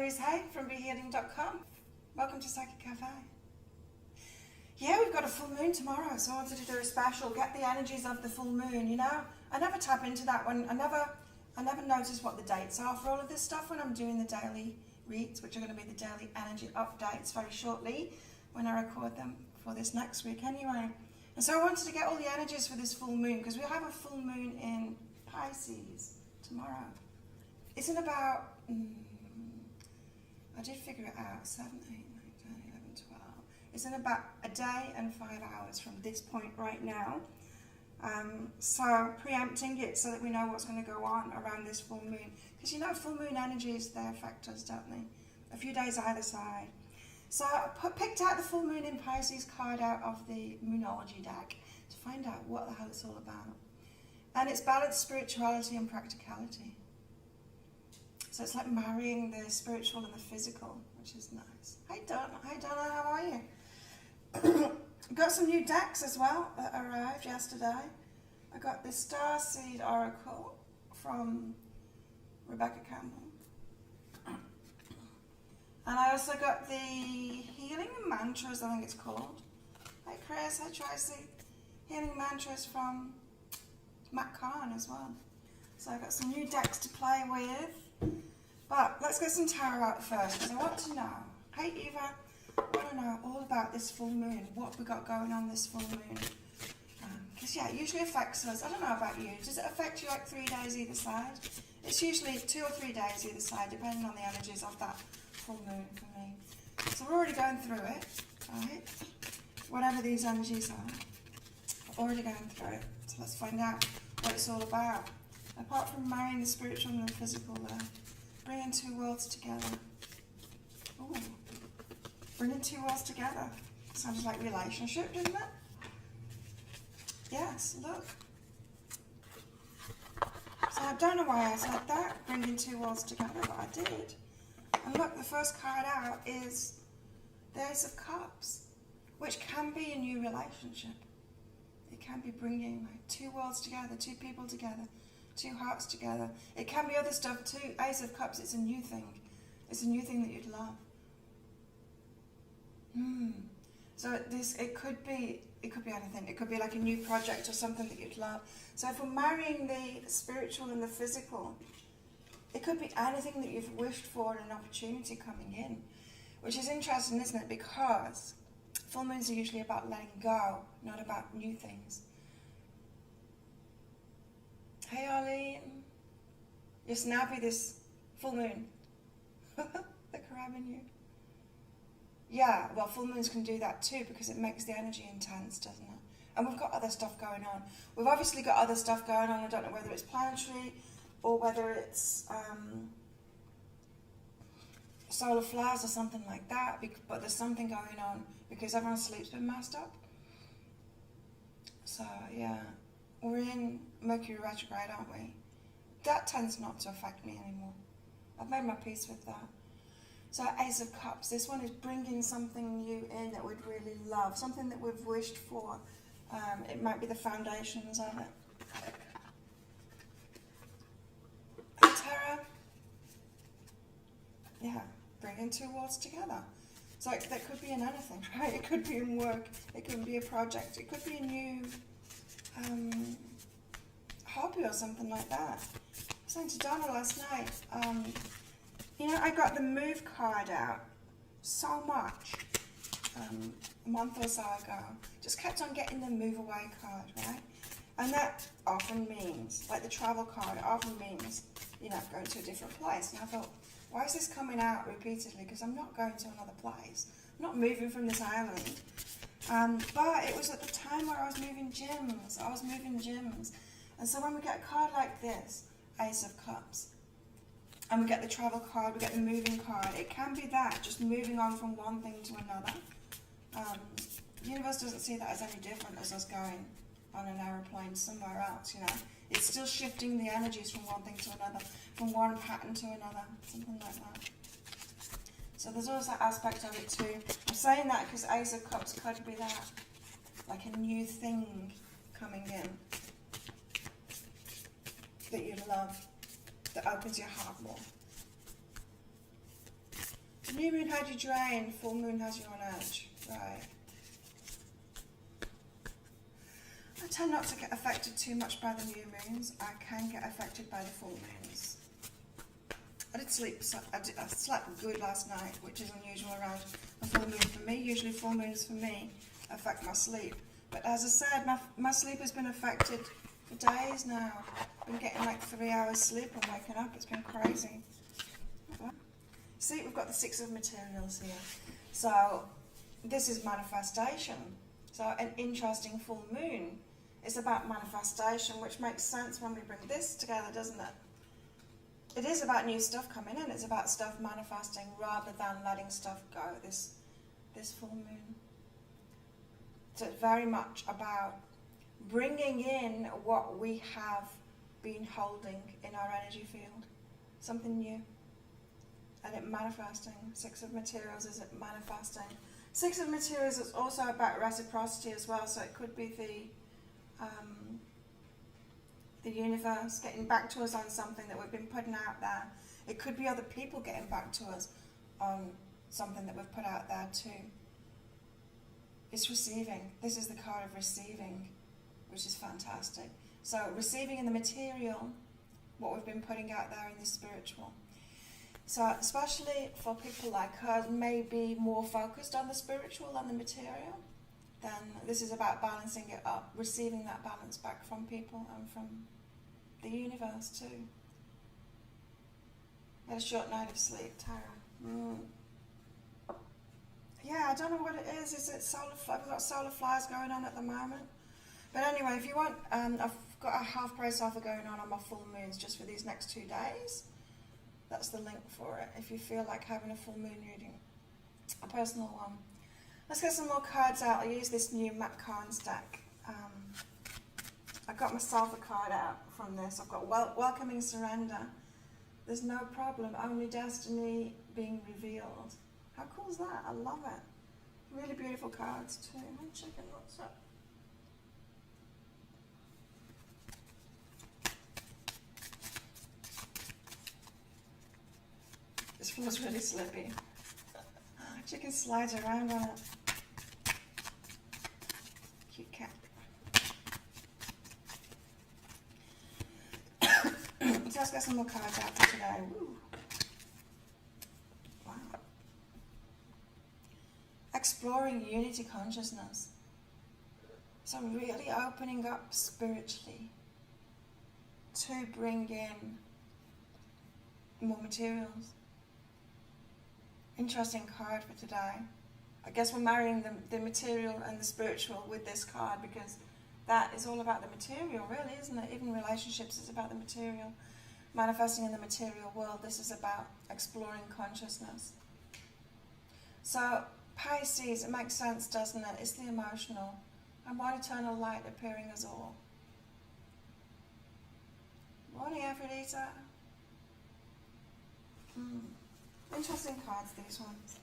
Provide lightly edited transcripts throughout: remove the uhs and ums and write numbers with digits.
Louise Hay from BeHealing.com. Welcome to Psychic Cafe. Yeah, we've got a full moon tomorrow, so I wanted to do a special, get the energies of the full moon, you know? I never tap into that one. I never notice what the dates are for all of this stuff when I'm doing the daily reads, which are going to be the daily energy updates very shortly when I record them for this next week anyway. And so I wanted to get all the energies for this full moon, because we have a full moon in Pisces tomorrow. It's in about, I did figure it out, 7, 8, 9, 10, 11, 12. It's in about a day and 5 hours from this point right now. So preempting it so that we know what's going to go on around this full moon. Because you know, full moon energies, they affect us, don't they? A few days either side. So I picked out the full moon in Pisces card out of the Moonology deck to find out what the hell it's all about. And it's balanced spirituality and practicality. So it's like marrying the spiritual and the physical, which is nice. Hey Donna, how are you? Got some new decks as well that arrived yesterday. I got the Starseed Oracle from Rebecca Campbell. And I also got the Healing Mantras, I think it's called. Hey Chris, hi Tracy. Healing Mantras from Matt Kahn as well. So I've got some new decks to play with. But let's get some tarot out first, because I want to know. Hey Eva, I want to know all about this full moon. What we got going on this full moon. Because yeah, it usually affects us. I don't know about you. Does it affect you like 3 days either side? It's usually 2 or 3 days either side, depending on the energies of that full moon for me. So we're already going through it, right? Whatever these energies are, already going through it. So let's find out what it's all about. Apart from marrying the spiritual and the physical there. Bringing 2 worlds together. Ooh. Bringing 2 worlds together. Sounds like relationship, doesn't it? Yes, look. So I don't know why I said that, bringing 2 worlds together, but I did. And look, the first card out is the Ace of Cups, which can be a new relationship. It can be bringing like 2 worlds together, 2 people together, 2 hearts together. It can be other stuff too. Ace of Cups, it's a new thing. It's a new thing that you'd love. So it could be anything. It could be like a new project or something that you'd love. So if we're marrying the spiritual and the physical, it could be anything that you've wished for and an opportunity coming in. Which is interesting, isn't it? Because full moons are usually about letting go, not about new things. Hey Arlene, you're snappy this full moon. They're grabbing you. Yeah, well full moons can do that too because it makes the energy intense, doesn't it? And we've got other stuff going on. We've obviously got other stuff going on. I don't know whether it's planetary or whether it's solar flares or something like that, but there's something going on because everyone's sleep's been messed up. So yeah. We're in Mercury retrograde, aren't we? That tends not to affect me anymore. I've made my peace with that. So Ace of Cups, this one is bringing something new in that we'd really love, something that we've wished for. It might be the foundations of it. Hey Tara. Yeah, bringing 2 worlds together. So that could be in anything, right? It could be in work, it could be a project, it could be a new hobby or something like that. I was saying to Donna last night, you know, I got the move card out so much a month or so ago. Just kept on getting the move away card, right? And that often means, like the travel card, it often means, you know, going to a different place. And I thought, why is this coming out repeatedly? Because I'm not going to another place. I'm not moving from this island. But it was at the time where I was moving gyms. And so when we get a card like this, Ace of Cups, and we get the travel card, we get the moving card, it can be that, just moving on from one thing to another. The universe doesn't see that as any different as us going on an aeroplane somewhere else, you know. It's still shifting the energies from one thing to another, from one pattern to another, something like that. So there's always that aspect of it too. I'm saying that because Ace of Cups could be that, like a new thing coming in that you love, that opens your heart more. The new moon had you drained, full moon has you on edge. Right. I tend not to get affected too much by the new moons. I can get affected by the full moons. I slept good last night, which is unusual around a full moon for me. Usually full moons for me affect my sleep. But as I said, my sleep has been affected for days now. I've been getting like 3 hours sleep and waking up. It's been crazy. See, we've got the Six of Materials here. So this is manifestation. So an interesting full moon is about manifestation, which makes sense when we bring this together, doesn't it? It is about new stuff coming in. It's about stuff manifesting rather than letting stuff go, this full moon. So it's very much about bringing in what we have been holding in our energy field. Something new. And it manifesting. Six of Materials is it manifesting. Six of Materials is also about reciprocity as well. So it could be the universe getting back to us on something that we've been putting out there. It could be other people getting back to us on something that we've put out there too. It's receiving. This is the card of receiving, which is fantastic. So receiving in the material what we've been putting out there in the spiritual. So especially for people like us, maybe more focused on the spiritual than the material, then this is about balancing it up, receiving that balance back from people and from the universe too. Had a short night of sleep, Tara. Yeah, I don't know what it is. Is it solar flares? We've got solar flares going on at the moment. But anyway, if you want, I've got a half price offer going on my full moons just for these next 2 days. That's the link for it, if you feel like having a full moon reading, a personal one. Let's get some more cards out. I'll use this new Matt Carnes deck. I got myself a card out from this. I've got Welcoming Surrender. There's no problem, only destiny being revealed. How cool is that? I love it. Really beautiful cards too. I'm checking what's up. This floor's really slippy. Chicken slides around on it. Cute cat. So let's get some more cards out for today. Woo. Wow. Exploring unity consciousness. So really opening up spiritually to bring in more materials. Interesting card for today. I guess we're marrying the material and the spiritual with this card because that is all about the material, really, isn't it? Even relationships is about the material. Manifesting in the material world, this is about exploring consciousness. So, Pisces, it makes sense, doesn't it? It's the emotional. And one eternal light appearing as all. Morning, Aphrodite. Interesting cards, these ones.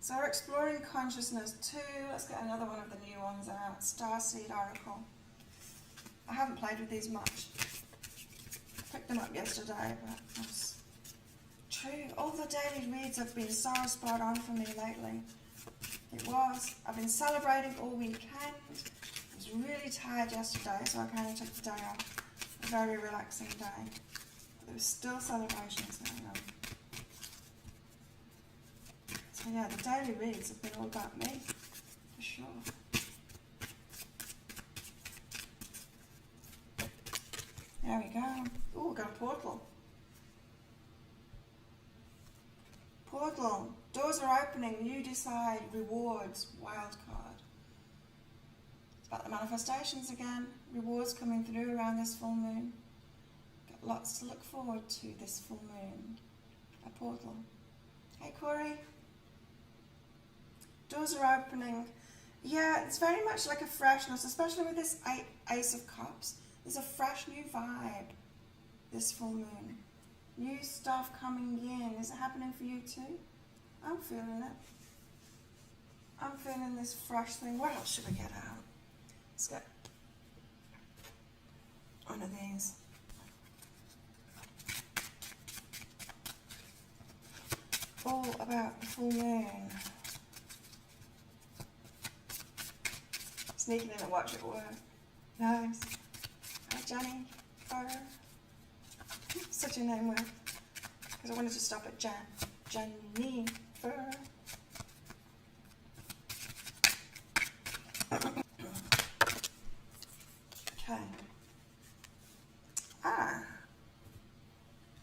So we're exploring consciousness too. Let's get another one of the new ones out. Starseed Oracle. I haven't played with these much. Picked them up yesterday, but that's true. All the daily reads have been so spot on for me lately. It was. I've been celebrating all weekend. I was really tired yesterday, so I kind of took the day off. A very relaxing day. But there was still celebrations going on. So yeah, the daily reads have been all about me, for sure. There we go. Oh, we've got a portal. Portal. Doors are opening. You decide. Rewards. Wild card. It's about the manifestations again. Rewards coming through around this full moon. Got lots to look forward to this full moon. A portal. Hey, Corey. Doors are opening. Yeah, it's very much like a freshness, especially with this Ace of Cups. There's a fresh new vibe this full moon. New stuff coming in. Is it happening for you too? I'm feeling it. I'm feeling this fresh thing. What else should we get out? Let's get one of these. all about the full moon. Sneaking in to watch it work. Nice. Hi, Jenny. Such a name word. Because I wanted to stop at Jennifer. Okay.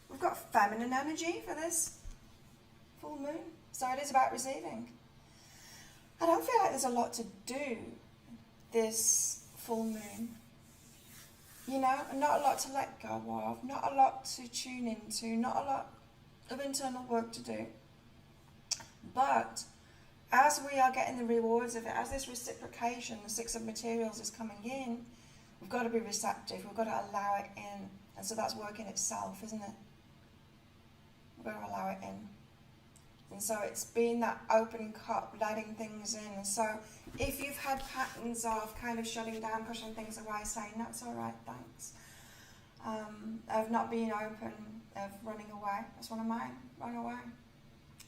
We've got feminine energy for this full moon. So it is about receiving. I don't feel like there's a lot to do this full moon. You know, not a lot to let go of, not a lot to tune into, not a lot of internal work to do. But as we are getting the rewards of it, as this reciprocation, the Six of Materials is coming in, we've got to be receptive, we've got to allow it in. And so that's working itself, isn't it? We've got to allow it in. And so it's being that open cup, letting things in. So if you've had patterns of kind of shutting down, pushing things away, saying, that's all right, thanks. Of not being open, of running away. That's one of mine, run away.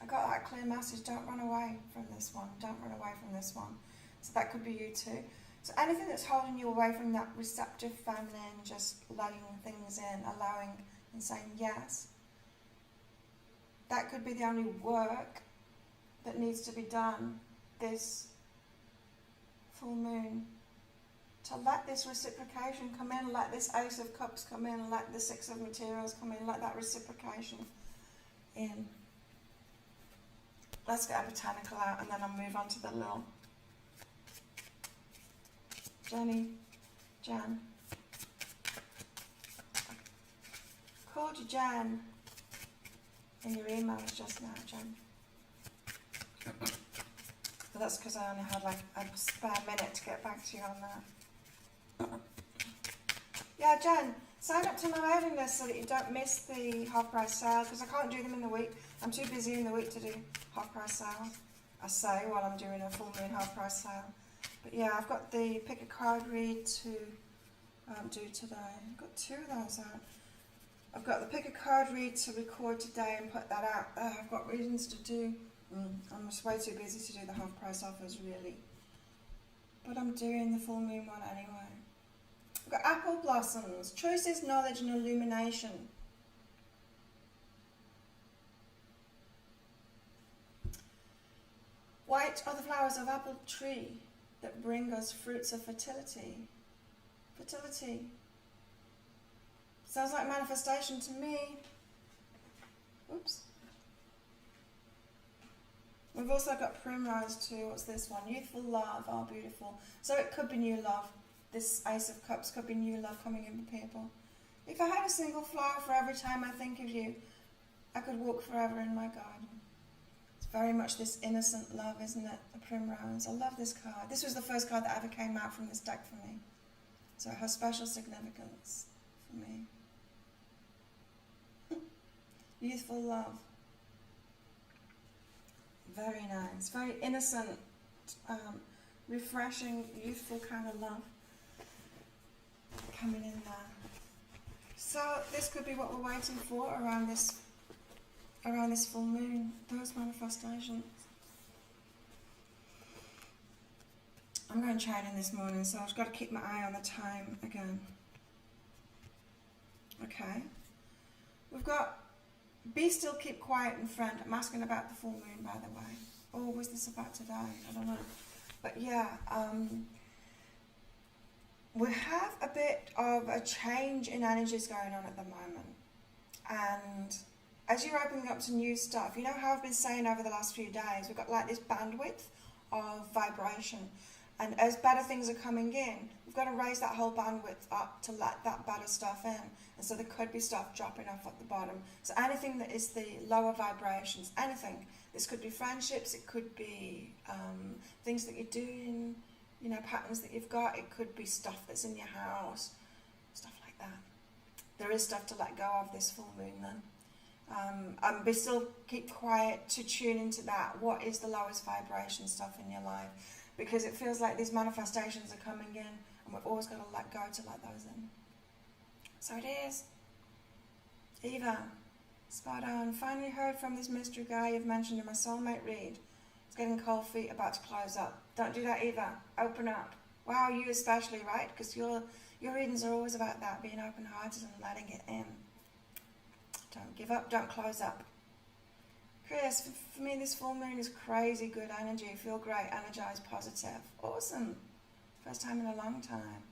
I got that clear message, don't run away from this one, don't run away from this one. So that could be you too. So anything that's holding you away from that receptive feminine, just letting things in, allowing and saying yes, that could be the only work that needs to be done this full moon. To let this reciprocation come in, let this Ace of Cups come in, let the Six of Materials come in, let that reciprocation in. Let's get a botanical out and then I'll move on to the little Jan. Called you Jan in your emails just now, Jan. But that's because I only had like a spare minute to get back to you on that. Yeah, Jen, sign up to my mailing list so that you don't miss the half price sale, because I can't do them in the week. I'm too busy in the week to do half price sales, I say, while I'm doing a full moon half price sale. But yeah, I've got the pick a card read to do today. I've got two of those out. I've got the pick a card read to record today and put that out there. I've got readings to do. I'm just way too busy to do the half price offers, really. But I'm doing the full moon one anyway. I've got apple blossoms, choices, knowledge and illumination. White are the flowers of apple tree that bring us fruits of fertility. Fertility. Sounds like manifestation to me. Oops. We've also got primrose too. What's this one? Youthful love. Oh, beautiful. So it could be new love. This Ace of Cups could be new love coming in for people. If I had a single flower for every time I think of you, I could walk forever in my garden. It's very much this innocent love, isn't it? The primrose. I love this card. This was the first card that ever came out from this deck for me. So it has special significance for me. Youthful love. Very nice. Very innocent, refreshing, youthful kind of love coming in there. So this could be what we're waiting for around this full moon. Those manifestations. I'm going training this morning, so I've got to keep my eye on the time again. Okay. We've got be still, keep quiet and friend. I'm asking about the full moon, by the way. Or was this about today? I don't know. But yeah, we have a bit of a change in energies going on at the moment. And as you're opening up to new stuff, you know how I've been saying over the last few days, we've got like this bandwidth of vibration. And as better things are coming in, we've got to raise that whole bandwidth up to let that better stuff in. And so there could be stuff dropping off at the bottom. So anything that is the lower vibrations, anything. This could be friendships, it could be things that you're doing, you know, patterns that you've got. It could be stuff that's in your house, stuff like that. There is stuff to let go of this full moon then. But still keep quiet to tune into that. What is the lowest vibration stuff in your life? Because it feels like these manifestations are coming in and we've always got to let go to let those in. So it is. Eva, Spot on. Finally heard from this mystery guy you've mentioned in my soulmate read. It's getting cold feet, about to close up. Don't do that either. Open up. Wow, you especially, right? Because your readings are always about that, being open-hearted and letting it in. Don't give up, don't close up. Chris, for me this full moon is crazy good energy. Feel great, energized, positive. Awesome. First time in a long time.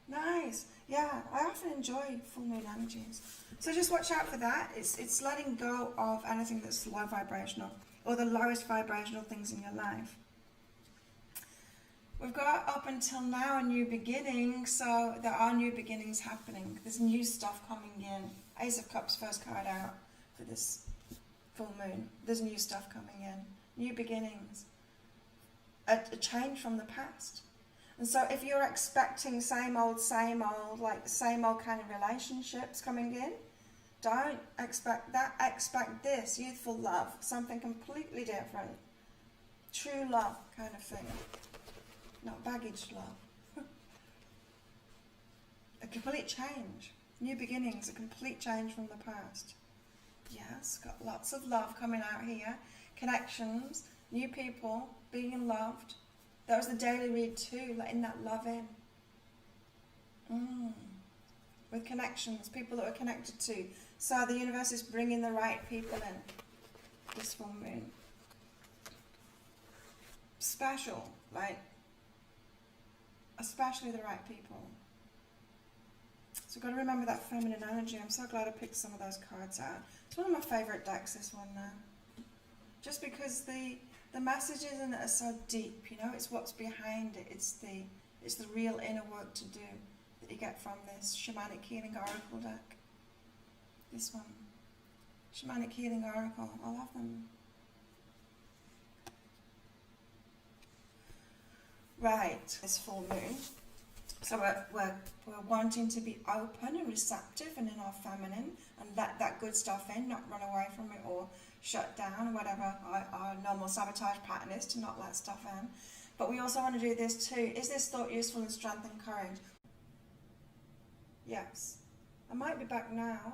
Nice. Yeah, I often enjoy full moon energies. So just watch out for that. It's letting go of anything that's low vibrational or the lowest vibrational things in your life. We've got up until now a new beginning, so there are new beginnings happening. There's new stuff coming in. Ace of Cups, first card out for this full moon. There's new stuff coming in. New beginnings. A change from the past. And so if you're expecting same old, like same old kind of relationships coming in, don't expect that. Expect this, youthful love, something completely different. True love kind of thing. Not baggage love. A complete change. New beginnings, a complete change from the past. Yes, got lots of love coming out here. Connections, new people, being loved. That was the daily read too, letting that love in. With connections, people that we're connected to. So the universe is bringing the right people in. This full moon. Special, like, especially the right people. So we've got to remember that feminine energy. I'm so glad I picked some of those cards out. It's one of my favourite decks, this one now. Just because the messages in it are so deep, you know, it's what's behind it. It's the real inner work to do that you get from this Shamanic Healing Oracle deck. This one. Shamanic Healing Oracle. I love them. Right, this full moon. So we're wanting to be open and receptive and in our feminine and let that good stuff in, not run away from it or shut down, or whatever our normal sabotage pattern is, to not let stuff in. But we also want to do this too. Is this thought useful in strength and courage? Yes. I might be back now.